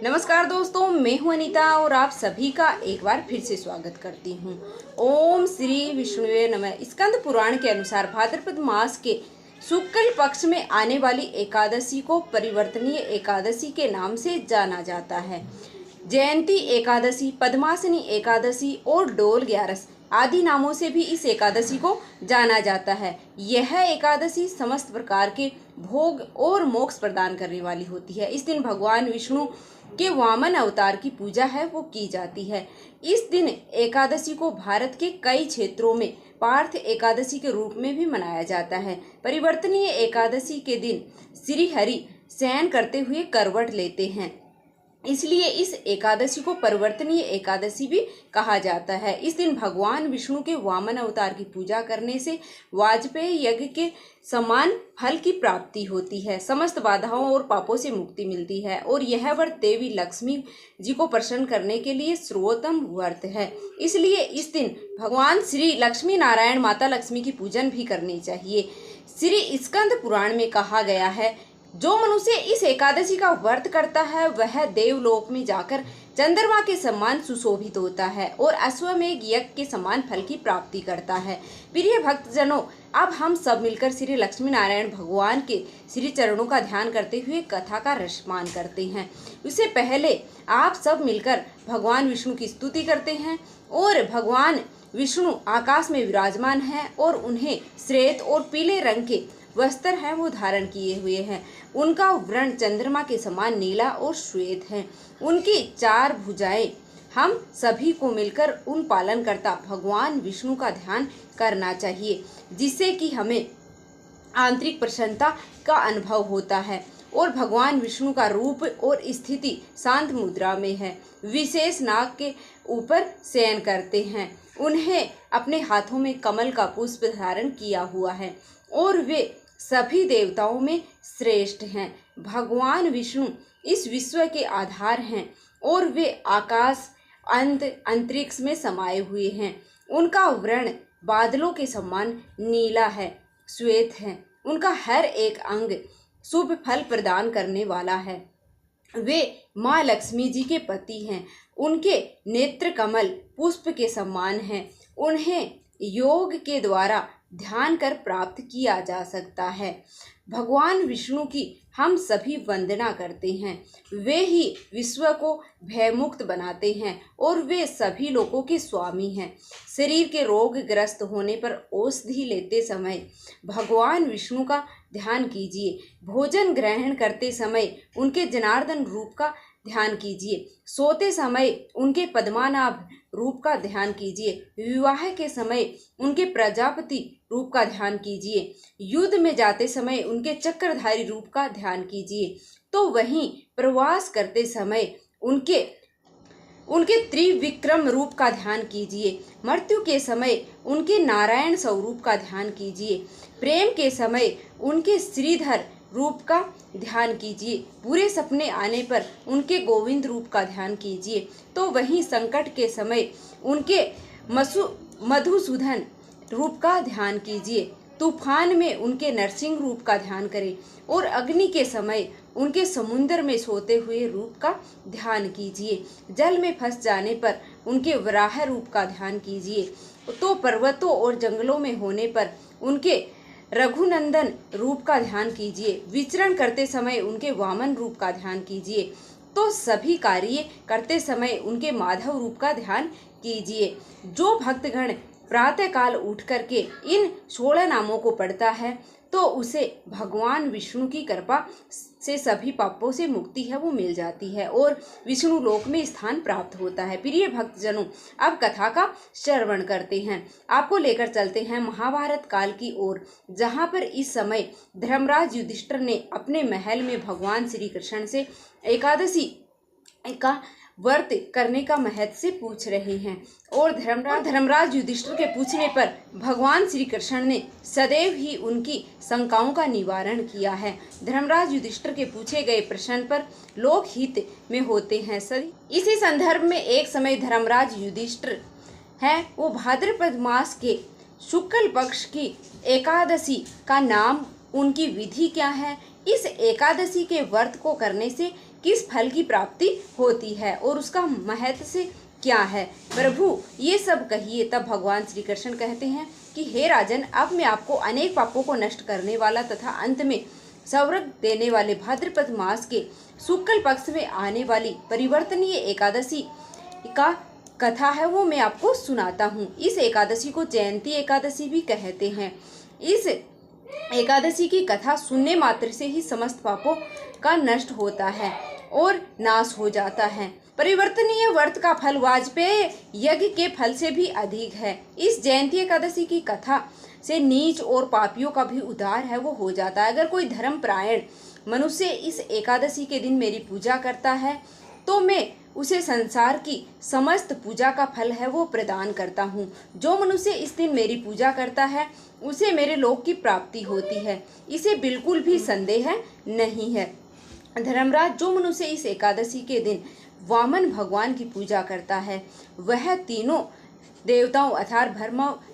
नमस्कार दोस्तों, मैं हूं अनीता और आप सभी का एक बार फिर से स्वागत करती हूं। ओम श्री विष्णुवे नमः। स्कंद पुराण के अनुसार भाद्रपद मास के शुक्ल पक्ष में आने वाली एकादशी को परिवर्तनीय एकादशी के नाम से जाना जाता है। जयंती एकादशी, पद्मासनी एकादशी और डोल ग्यारस आदि नामों से भी इस एकादशी को जाना जाता है। यह एकादशी समस्त प्रकार के भोग और मोक्ष प्रदान करने वाली होती है। इस दिन भगवान विष्णु के वामन अवतार की पूजा है वो की जाती है। इस दिन एकादशी को भारत के कई क्षेत्रों में पार्थ एकादशी के रूप में भी मनाया जाता है। परिवर्तनीय एकादशी के दिन श्री हरि शयन करते हुए करवट लेते हैं, इसलिए इस एकादशी को परिवर्तनीय एकादशी भी कहा जाता है। इस दिन भगवान विष्णु के वामन अवतार की पूजा करने से वाजपेयी यज्ञ के समान फल की प्राप्ति होती है, समस्त बाधाओं और पापों से मुक्ति मिलती है और यह व्रत देवी लक्ष्मी जी को प्रसन्न करने के लिए सर्वोत्तम व्रत है। इसलिए इस दिन भगवान श्री लक्ष्मी नारायण माता लक्ष्मी की पूजन भी करनी चाहिए। श्री स्कंद पुराण में कहा गया है, जो मनुष्य इस एकादशी का व्रत करता है वह देवलोक में जाकर चंद्रमा के समान सुशोभित होता है और अश्वमेघ यज्ञ के समान फल की प्राप्ति करता है। प्रिय भक्तजनों, अब हम सब मिलकर श्री लक्ष्मी नारायण भगवान के श्री चरणों का ध्यान करते हुए कथा का रसपान करते हैं। उससे पहले आप सब मिलकर भगवान विष्णु की स्तुति करते हैं और भगवान विष्णु आकाश में विराजमान हैं और उन्हें श्वेत और पीले रंग के वस्त्र हैं वो धारण किए हुए हैं। उनका वर्ण चंद्रमा के समान नीला और श्वेत है। उनकी 4 भुजाएं। हम सभी को मिलकर उन पालनकर्ता भगवान विष्णु का ध्यान करना चाहिए, जिससे कि हमें आंतरिक प्रसन्नता का अनुभव होता है। और भगवान विष्णु का रूप और स्थिति शांत मुद्रा में है। विशेष नाग के ऊपर शयन करते हैं। उन्हें अपने हाथों में कमल का पुष्प धारण किया हुआ है और वे सभी देवताओं में श्रेष्ठ हैं। भगवान विष्णु इस विश्व के आधार हैं और वे आकाश अंतरिक्ष में समाये हुए हैं। उनका वर्ण बादलों के समान नीला है, श्वेत है। उनका हर एक अंग शुभ फल प्रदान करने वाला है। वे माँ लक्ष्मी जी के पति हैं। उनके नेत्र कमल पुष्प के समान हैं। उन्हें योग के द्वारा ध्यान कर प्राप्त किया जा सकता है। भगवान विष्णु की हम सभी वंदना करते हैं। वे ही विश्व को भयमुक्त बनाते हैं और वे सभी लोगों के स्वामी हैं। शरीर के रोग ग्रस्त होने पर औषधि लेते समय भगवान विष्णु का ध्यान कीजिए। भोजन ग्रहण करते समय उनके जनार्दन रूप का ध्यान कीजिए। सोते समय उनके पद्मनाभ रूप का ध्यान कीजिए। विवाह के समय उनके प्रजापति रूप का ध्यान कीजिए। युद्ध में जाते समय उनके चक्रधारी रूप का ध्यान कीजिए। तो वहीं प्रवास करते समय उनके त्रिविक्रम रूप का ध्यान कीजिए। मृत्यु के समय उनके नारायण स्वरूप का ध्यान कीजिए। प्रेम के समय उनके श्रीधर रूप का ध्यान कीजिए। बुरे सपने आने पर उनके गोविंद रूप का ध्यान कीजिए। तो वहीं संकट के समय उनके मधुसूदन रूप का ध्यान कीजिए। तूफान में उनके नरसिंह रूप का ध्यान करें और अग्नि के समय उनके समुद्र में सोते हुए रूप का ध्यान कीजिए। जल में फंस जाने पर उनके वराह रूप का ध्यान कीजिए। तो पर्वतों और जंगलों में होने पर उनके रघुनंदन रूप का ध्यान कीजिए। विचरण करते समय उनके वामन रूप का ध्यान कीजिए। तो सभी कार्य करते समय उनके माधव रूप का ध्यान कीजिए। जो भक्तगण प्रातः काल उठ करके इन 16 नामों को पढ़ता है तो उसे भगवान विष्णु की कृपा से सभी पापों से मुक्ति है वो मिल जाती है और विष्णु लोक में स्थान प्राप्त होता है। प्रिय भक्तजनों, अब कथा का श्रवण करते हैं। आपको लेकर चलते हैं महाभारत काल की ओर, जहाँ पर इस समय धर्मराज युधिष्ठिर ने अपने महल में भगवान श्री कृष्ण से एकादशी का व्रत करने का महत्व से पूछ रहे हैं। और धर्मराज युधिष्ठिर के पूछने पर भगवान श्री कृष्ण ने सदैव ही उनकी शंकाओं का निवारण किया है। धर्मराज युधिष्ठिर के पूछे गए प्रश्न पर लोक हित में होते हैं। इसी संदर्भ में एक समय धर्मराज युधिष्ठिर है वो भाद्रपद मास के शुक्ल पक्ष की एकादशी का नाम, उनकी विधि क्या है, इस एकादशी के व्रत को करने से किस फल की प्राप्ति होती है और उसका महत्व से क्या है। प्रभु ये सब कहिए। तब भगवान श्री कृष्ण कहते हैं कि हे राजन, अब मैं आपको अनेक पापों को नष्ट करने वाला तथा अंत में स्वर्ग देने वाले भाद्रपद मास के शुक्ल पक्ष में आने वाली परिवर्तनीय एकादशी का कथा है वो मैं आपको सुनाता हूँ। इस एकादशी को जयंती एकादशी भी कहते हैं। इस एकादशी की कथा सुनने मात्र से ही समस्त पापों का नष्ट होता है और नाश हो जाता है। परिवर्तनीय व्रत का फल वाजपेय यज्ञ के फल से भी अधिक है। इस जयंती एकादशी की कथा से नीच और पापियों का भी उद्धार है वो हो जाता है। अगर कोई धर्मपरायण मनुष्य इस एकादशी के दिन मेरी पूजा करता है तो मैं उसे संसार की समस्त पूजा का फल है वो प्रदान करता हूँ। जो मनुष्य इस दिन मेरी पूजा करता है उसे मेरे लोक की प्राप्ति होती है, इसे बिल्कुल भी संदेह नहीं है। धर्मराज, जो मनुष्य इस एकादशी के दिन वामन भगवान की पूजा करता है वह तीनों देवताओं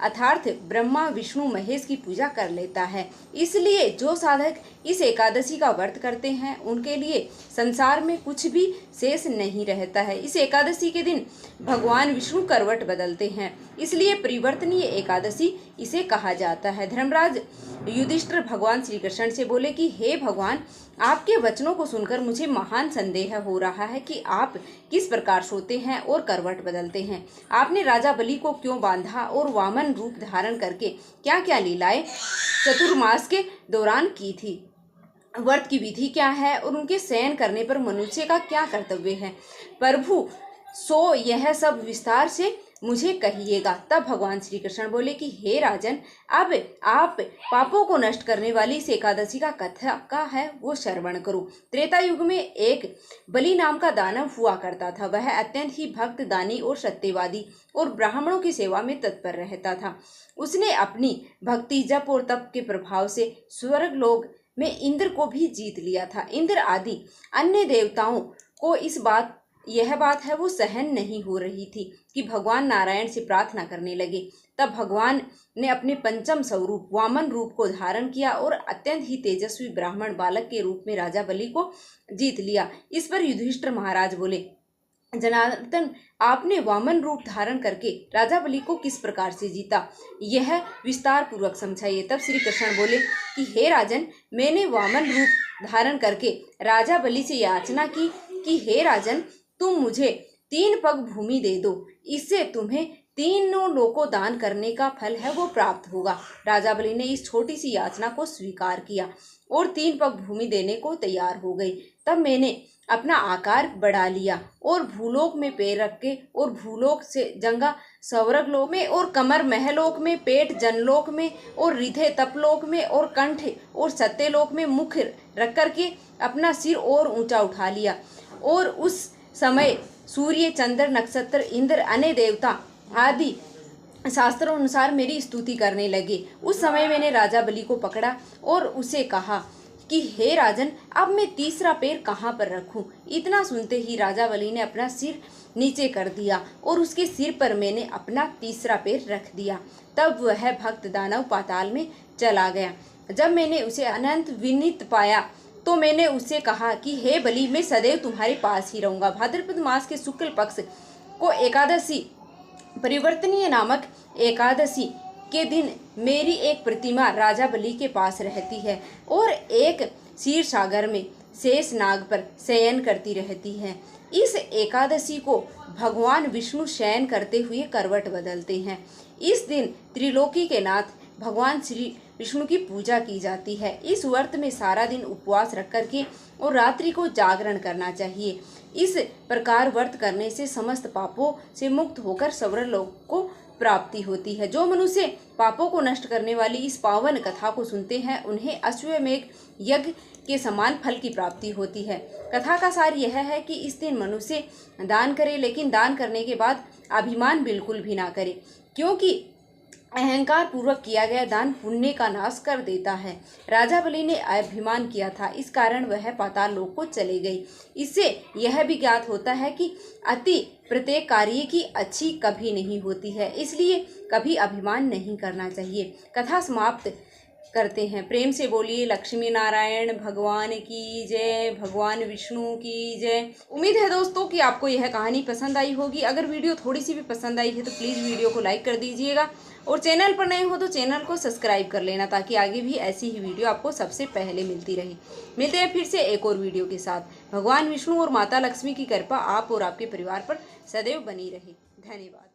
अर्थात ब्रह्मा विष्णु महेश की पूजा कर लेता है। इसलिए जो साधक इस एकादशी का व्रत करते हैं उनके लिए संसार में कुछ भी शेष नहीं रहता है। इस एकादशी के दिन भगवान विष्णु करवट बदलते हैं, इसलिए परिवर्तनीय एकादशी इसे कहा जाता है। धर्मराज युधिष्ठिर भगवान श्री कृष्ण से बोले कि हे भगवान, आपके वचनों को सुनकर मुझे महान संदेह हो रहा है कि आप किस प्रकार सोते हैं और करवट बदलते हैं। आपने राजा बलि को क्यों बांधा और वामन रूप धारण करके क्या क्या लीलाएं चतुर्मास के दौरान की थी। व्रत की विधि क्या है और उनके शयन करने पर मनुष्य का क्या कर्तव्य है। प्रभु सो यह सब विस्तार से मुझे कहिएगा। तब भगवान श्री कृष्ण बोले कि हे राजन, अब आप पापों को नष्ट करने वाली इस एकादशी का कथा का है वो श्रवण करो। त्रेता युग में एक बलि नाम का दानव हुआ करता था। वह अत्यंत ही भक्त, दानी और सत्यवादी और ब्राह्मणों की सेवा में तत्पर रहता था। उसने अपनी भक्ति, जप और तप के प्रभाव से स्वर्ग लोक में इंद्र को भी जीत लिया था। इंद्र आदि अन्य देवताओं को यह बात है वो सहन नहीं हो रही थी कि भगवान नारायण से प्रार्थना करने लगे। तब भगवान ने अपने पंचम स्वरूप वामन रूप को धारण किया और अत्यंत ही तेजस्वी ब्राह्मण बालक के रूप में राजा बलि को जीत लिया। इस पर युधिष्ठिर महाराज बोले, जनार्दन, आपने वामन रूप धारण करके राजा बलि को किस प्रकार से जीता, यह विस्तार पूर्वक समझाइए। तब श्री कृष्ण बोले कि हे राजन, मैंने वामन रूप धारण करके राजा बलि से याचना की कि हे राजन, तुम मुझे 3 पग भूमि दे दो, इससे तुम्हें तीनों लोकों दान करने का फल है वो प्राप्त होगा। राजा बलि ने इस छोटी सी याचना को स्वीकार किया और 3 पग भूमि देने को तैयार हो गई। तब मैंने अपना आकार बढ़ा लिया और भूलोक में पैर रख के और भूलोक से जंगा स्वर्ग लोक में और कमर महलोक में, पेट जनलोक में और हृदय तपलोक में और कंठ और सत्यलोक में मुख रख करके अपना सिर और ऊंचा उठा लिया। और उस समय सूर्य, चंद्र, नक्षत्र, इंद्र, अन्य देवता आदि शास्त्रों अनुसार मेरी स्तुति करने लगे। उस समय मैंने राजा बलि को पकड़ा और उसे कहा कि हे राजन, अब मैं तीसरा पैर कहाँ पर रखूं। इतना सुनते ही राजा बलि ने अपना सिर नीचे कर दिया और उसके सिर पर मैंने अपना तीसरा पैर रख दिया। तब वह भक्त दानव पाताल में चला गया। जब मैंने उसे अनंत विनीत पाया तो मैंने उससे कहा कि हे बलि, मैं सदैव तुम्हारे पास ही रहूंगा। भाद्रपद मास के शुक्ल पक्ष को एकादशी, परिवर्तनीय नामक एकादशी के दिन मेरी एक प्रतिमा राजा बलि के पास रहती है और एक क्षीर सागर में शेष नाग पर शयन करती रहती है। इस एकादशी को भगवान विष्णु शयन करते हुए करवट बदलते हैं। इस दिन त्रिलोकी के नाथ भगवान श्री विष्णु की पूजा की जाती है। इस व्रत में सारा दिन उपवास रख करके और रात्रि को जागरण करना चाहिए। इस प्रकार व्रत करने से समस्त पापों से मुक्त होकर स्वर्ग लोक को प्राप्ति होती है। जो मनुष्य पापों को नष्ट करने वाली इस पावन कथा को सुनते हैं उन्हें अश्वमेध यज्ञ के समान फल की प्राप्ति होती है। कथा का सार यह है कि इस दिन मनुष्य दान करे, लेकिन दान करने के बाद अभिमान बिल्कुल भी ना करे, क्योंकि अहंकार पूर्वक किया गया दान पुण्य का नाश कर देता है। राजा बलि ने अभिमान किया था, इस कारण वह पाताल लोक को चले गई। इससे यह भी ज्ञात होता है कि अति प्रत्येक कार्य की अच्छी कभी नहीं होती है, इसलिए कभी अभिमान नहीं करना चाहिए। कथा समाप्त। करते हैं। प्रेम से बोलिए लक्ष्मी नारायण भगवान की जय, भगवान विष्णु की जय। उम्मीद है दोस्तों कि आपको यह कहानी पसंद आई होगी। अगर वीडियो थोड़ी सी भी पसंद आई है तो प्लीज़ वीडियो को लाइक कर दीजिएगा और चैनल पर नए हो तो चैनल को सब्सक्राइब कर लेना, ताकि आगे भी ऐसी ही वीडियो आपको सबसे पहले मिलती रहे। मिलते हैं फिर से एक और वीडियो के साथ। भगवान विष्णु और माता लक्ष्मी की कृपा आप और आपके परिवार पर सदैव बनी रहे। धन्यवाद।